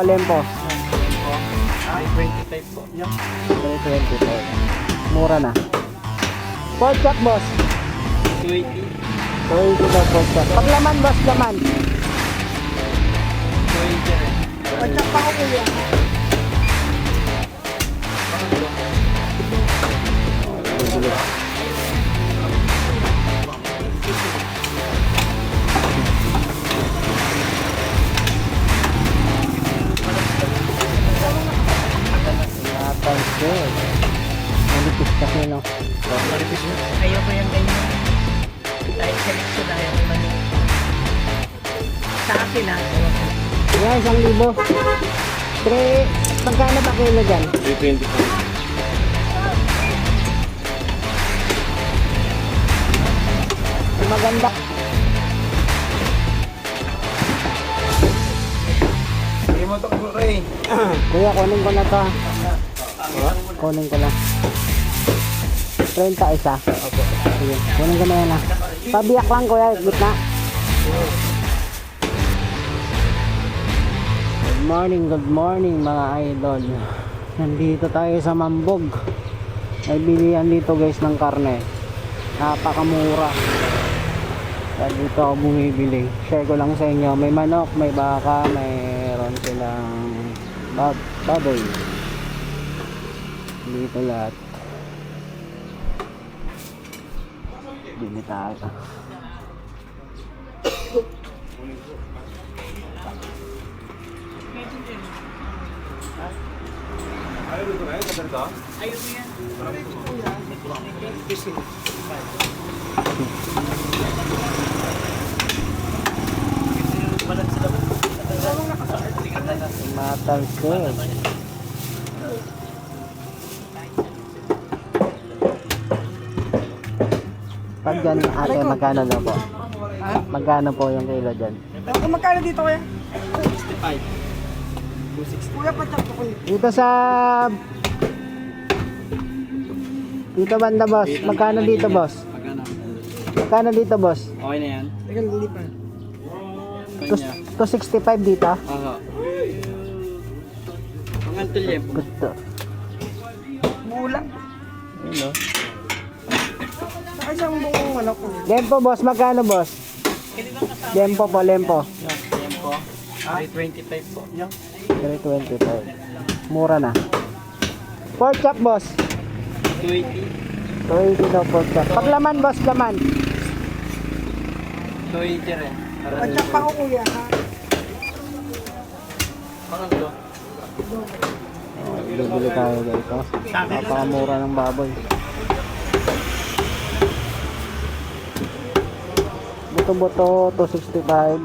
Lempo. Ay, 25 po. Yan. 325. Mura na. Pork chop, boss. 20. 20 daw pork chop. Paglaman, boss, laman. 20 rin. Pork chop pa ko kuya. Manipis kasi, no? Maripis mo. Ayoko yung ganyan. Kahit selection na yung mani. Sa akin ha. Yan, 1,000. Pagkano ba kilo dyan? 320 po. Maganda. Hindi mo ito ko rin. Kuya, kunin ko na to. Kunin ko lang. 30 isa. Sige, kunin ko na yan ha. Pabiyak lang kuya, gitna. Good morning mga idol. Nandito tayo sa Mambog. May bilihan dito guys ng karne. Napakamura. Kaya dito ako bumibili. Share ko lang sa inyo. May manok, may baka, mayroon silang baboy. Dito lahat. Bili tayo. Matalsik. Pag dyan ate, magkano na po? Magkano po yung kilo dyan? Magkano dito kuya? 65. Kuya, patap ko kuya. Dito sa... Dito banda boss, magkano dito boss? Magkano? Magkano dito boss? Okay na yan? Teka, lilipan. Kanya. 265 dito? Aha. Ang antulye. Gusto. Bulang. Yun o. Saka isang buong manok ko. Lempo boss, magkano boss? Lempo po, lempo. Yan po. 325 po. Yan. 325. Mura na. Pork chop boss. 20. 20 daw pork chop. Paglaman boss, laman. 20 rin. Patap pa ko kuya ha. Pangatlo. Bibili tayo guys. Oh. Napakamura ng baboy. Buto-buto 265.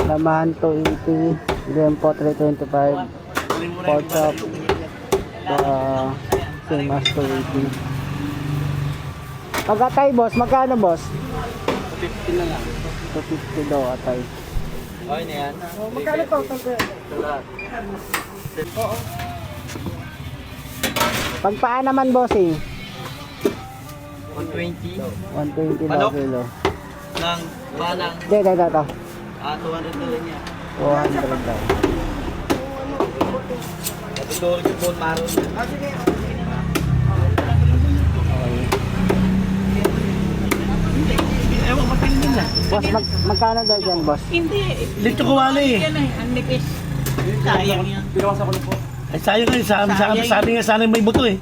Laman 280. Lempo 325. Pork chop same as 280. Pag-atay boss, magkano boss? 50 na lang. 250 daw atay. Okay na yan. Magkano total kuya? Ito lahat. Oo. Pagpaan naman bossing? 120. 120 daw Manok? kilo. Ng panang. Hindi, ito. 200 na rin yan. 200 daw. Natutulog yung bone marrow niya. Ah, sige. Ewan, mapilin na. Boss, magkano daw dyan, boss? Hindi. Lito ko wali. Yan ay, ang nipis. Sayang yan. Pinawasan ko lang po. Ay sayang nga, sabi nga sana may buto eh.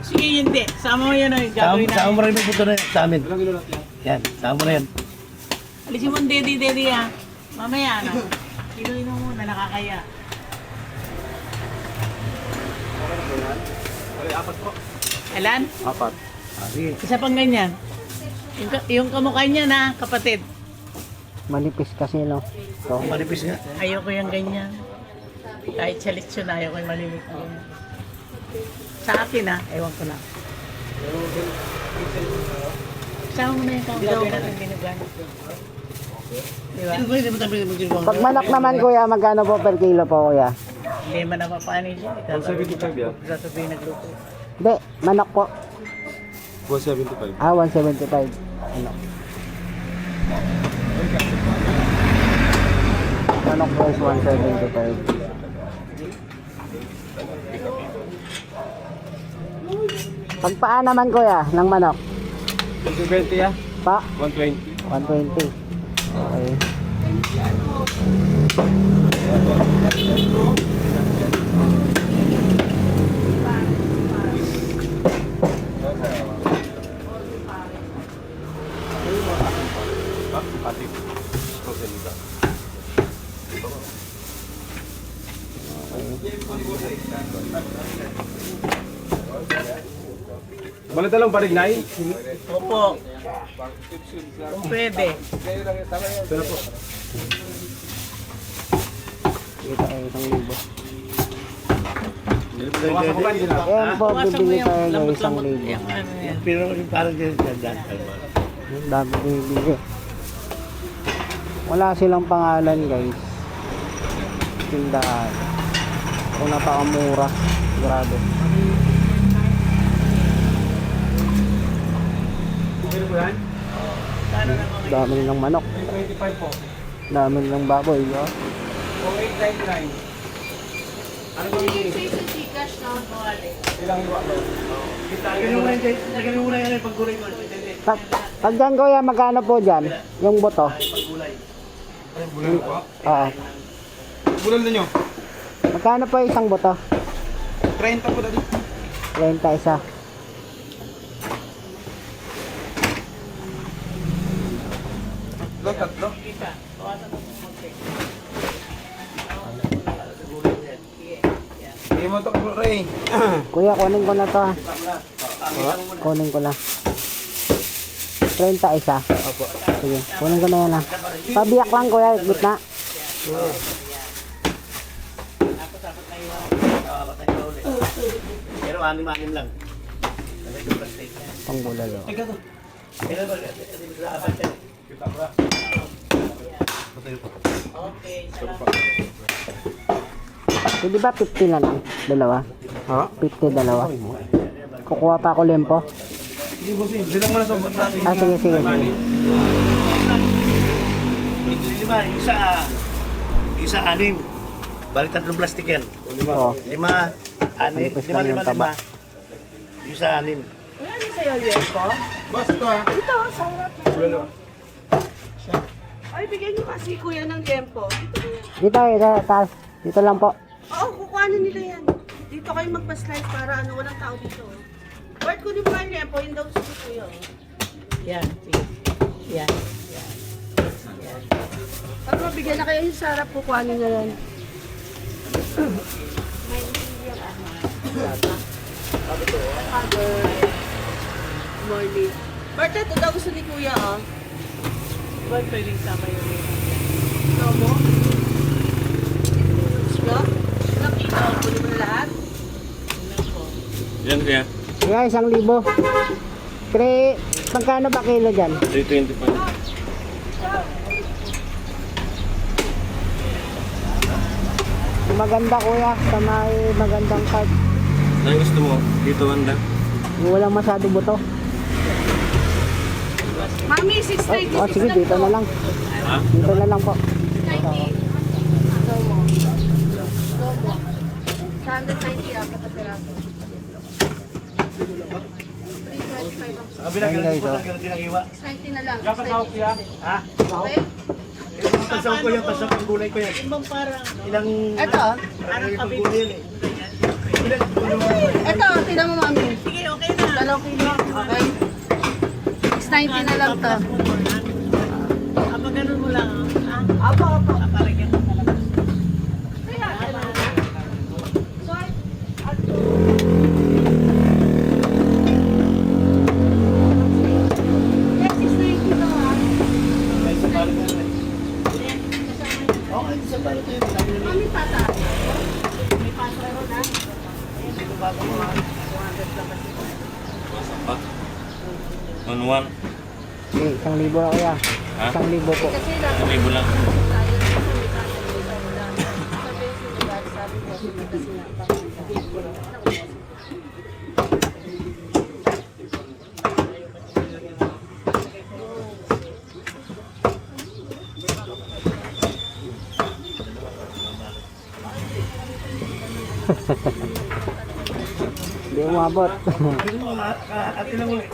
Sige, hindi. Sama mo yan ay gagawin na. Sama mo rin may buto na sa amin. Yan, sama mo na yan. Alisin mo ang dedi ha. Mamaya ano. Kiluin mo muna, nakakaya. Apat po. Alan? Apat. Sige. Isa pang ganyan. Yung kamukha niya na, kapatid. Manipis kasi, no? So, Manipis nga. Ayoko yung ganyan. Kahit sa lechon, ayoko yung malimit na ganyan. Sa akin ha, ewan ko lang. Sama mo na yung gagawin natin binugan. Diba? pag manok naman, kuya, magkano po per kilo po, kuya? Hindi man napapanin siya. 175 yan. Sasabihin nagluto. Hindi, manok po. 175. 175. Ano? manok guys, 175. Pagpaan naman kuya, ng manok? 120 ya? Pa? 120. 120. Okay. Balita lang parig na Opo. Kung pwede. Kita ay 1,000. Bawasan ko ba din na? Ayan po, Bawasan mo bibili yung tayo ng lambot-lambot. 1,000. Yung ano yan. Pero parang din tandaan. Ang dami bibili. Wala silang pangalan guys. Tindahan. Kung napakamura. Grabe. Okay po yan? Sana na mga Dami nilang manok. 25 po. Dami nilang baboy. Oh. 0899. Ano ba yung ilang iwa to? Lagyan mo muna yan yung pagkulay ko. Pag dyan kuya, magkano po dyan? Yung buto? Bulan po? Oo. Bulan ninyo? Magkano po isang buto? 30 po dati. 30 isa. Tatlo? isa. Bawasan mo kung konti. Hindi mo ito po Ray. Kuya, kunin ko na to. Ha? Kunin ko na. 30 isa. Opo. Sige, kunin ko na yan ha. Pabiyak lang kuya, gitna. Pero anim-anim lang. Panggulalo. Pero Okay, salamat. Hindi ba 50 na lang? Dalawa? Ha? 50 dalawa. Kukuha pa ako lempo. Hindi po sin. Silang muna sa natin. Ah, sige, sige. lima, isa anim. Balik tatlong plastic yan. Oo. Lima, anim, Manipis lima, lang yung lima, taba. lima. Isa anim. Wala niyo sa'yo, Lieko? Boss, ito ha. Ito, sa harap. Bulan. Ay, bigyan niyo kasi kuya ng tempo. Dito, taas. Dito lang po. Oo, kukuhanin nila yan. Dito kayo magpa-slide para ano, walang tao dito. Bart, kunin mo nga yung tempo, yun daw sa kuya. Yan, sige. Yan. Yan. Yan. Pag mabigyan na kayo yung sarap, kukuhanin na yan. Morning. Bart, ito daw gusto ni kuya, oh. Ba't pwedeng sama yun? Ito mo? Gusto? Nakita ko, kunin mo na lahat. Yan kaya? Kaya 1,000. Magkano ba kilo dyan? 325. Maganda kuya, sa may magandang card. Ano gusto mo? Dito banda? Yung walang masyado buto. Mami, Oh, 696 sige, lang dito to. na lang. Ha? Dito na lang po. 90. Domo. Domo. 190 ang kapatiraso. 325 ang Sa kabila, Ayun, ganun guys, po oh. lang, ganun ginagawa. 90 na lang. Ha? Okay? Pasok ko yan, pasok ang gulay ko yan. Ibang parang, Ilang... Ito. Parang ibang gulay yan eh. Ito, tingnan mo mami. sige, okay na. 2 kilo. Okay? 690 na lang to. Kapag ganun mo lang, ah. Apo, apo. Paparigyan mo talaga. Kaya, sorry. Yes, 690 to ha. May isang balot na yan. Okay, isang balot na yun. Sabi nila, Mami, tata. May pasero na. sino ba ito mga... On one. Sige, 1,000 na kuya. Ha? 1,000 po. Kasi lang. 1,000 lang. Tayo na sa may kanya, may saulan. Sabi yung sinigat, sabi ko, hindi kasi napakita. Hindi umabot. Ate lang ulit.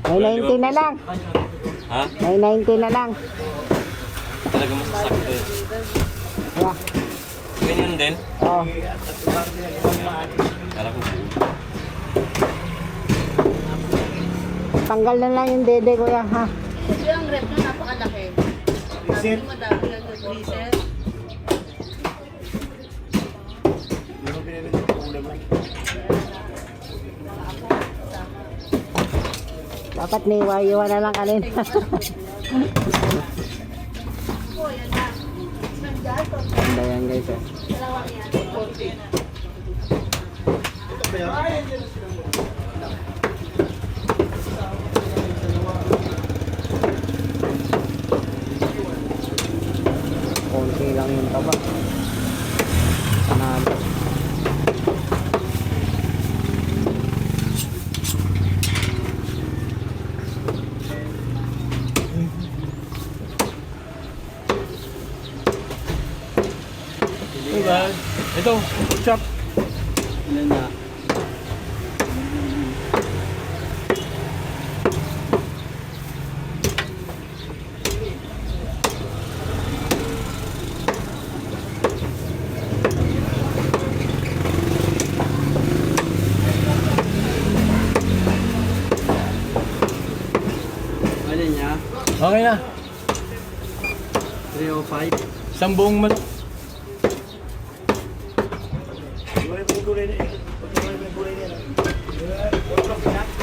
May 90 na lang. Ha? May 90 na lang. Talaga masasakto eh. Yeah. Ganyan din. Oh. Kala ko. Tanggal na lang yung dede kuya ha. Kasi ang rep na napakalaki. Reset. Madami lang yung reset. Hindi mo pinili yung ulam lang. Dapat niiwa-iwa na lang kanina. Ganda yan guys eh. Konti lang yung taba. Panalo. Diba? Ito, chop. Ano na? Okay na. 305. Isang buong manok.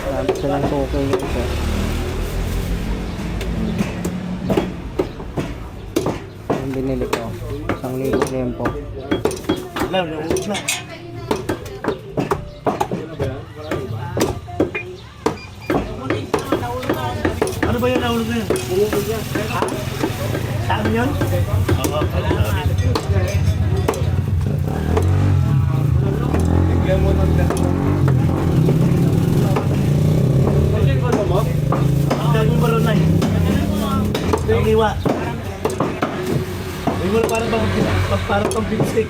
Marami silang suki guys eh. Yung binili ko. 1,000 tempo. Alam, naubos na. Ano ba yun? Nahulog na yun? Ha? Sa amin yun? Oo. Bigyan mo ng dahil mo balon na eh. Ang iwa. May mo parang pang big stick.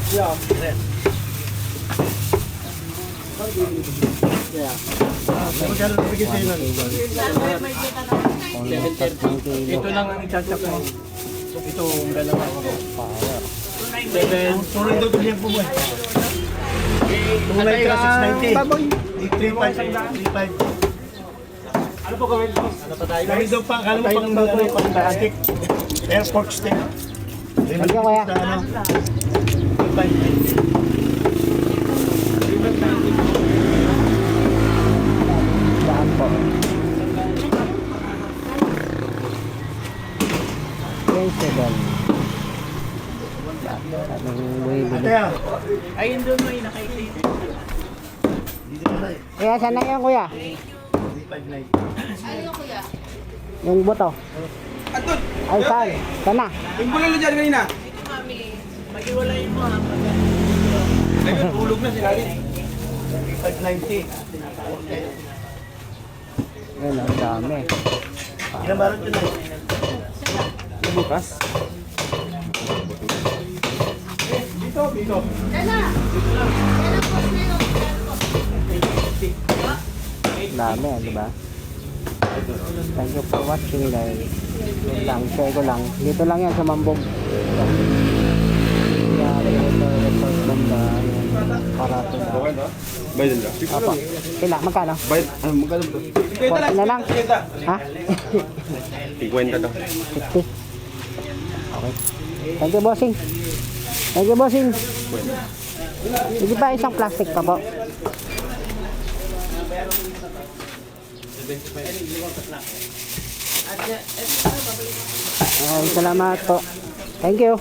Yeah. Magkano nabigay sa'yo nun? Ito lang ang i-chat-chat mo. Ito ang dalawa ko. Power. 7. Tuloy daw ito liyan po mo eh. Tulay ka 690. 35. Ano po gawin mo? Ano pa tayo? Gawin daw pa, kala mo pang stick. Airport stick. Thank you kuya. Ano? 35. Saan po? Yes, seven. Anong buhay Ate ah. Ayun doon mo yung nakaitin. Dito na tayo. Kuya, saan na yan kuya? 35. Yung buto. Ay, saan? Saan na? Yung bulalo dyan kanina. Mag-iwalay mo ha. Ayun, tulog na sila rin. 590. Ayun, ang dami. Ilan baron yun eh? Bukas. Dito. Dami, di ba? Thank you for watching guys. Yun lang, share ko lang. Dito lang yan sa Mambog. Yari ito, report banda. Parato na. Bayad na. Apa. Pila, magkano? Bayad. Magkano ba? 40 na lang. Ha? 50 daw. 50. Okay. Thank you, bossing. Thank you, bossing. Hindi ba isang plastic pa po? Salamat po. Thank you.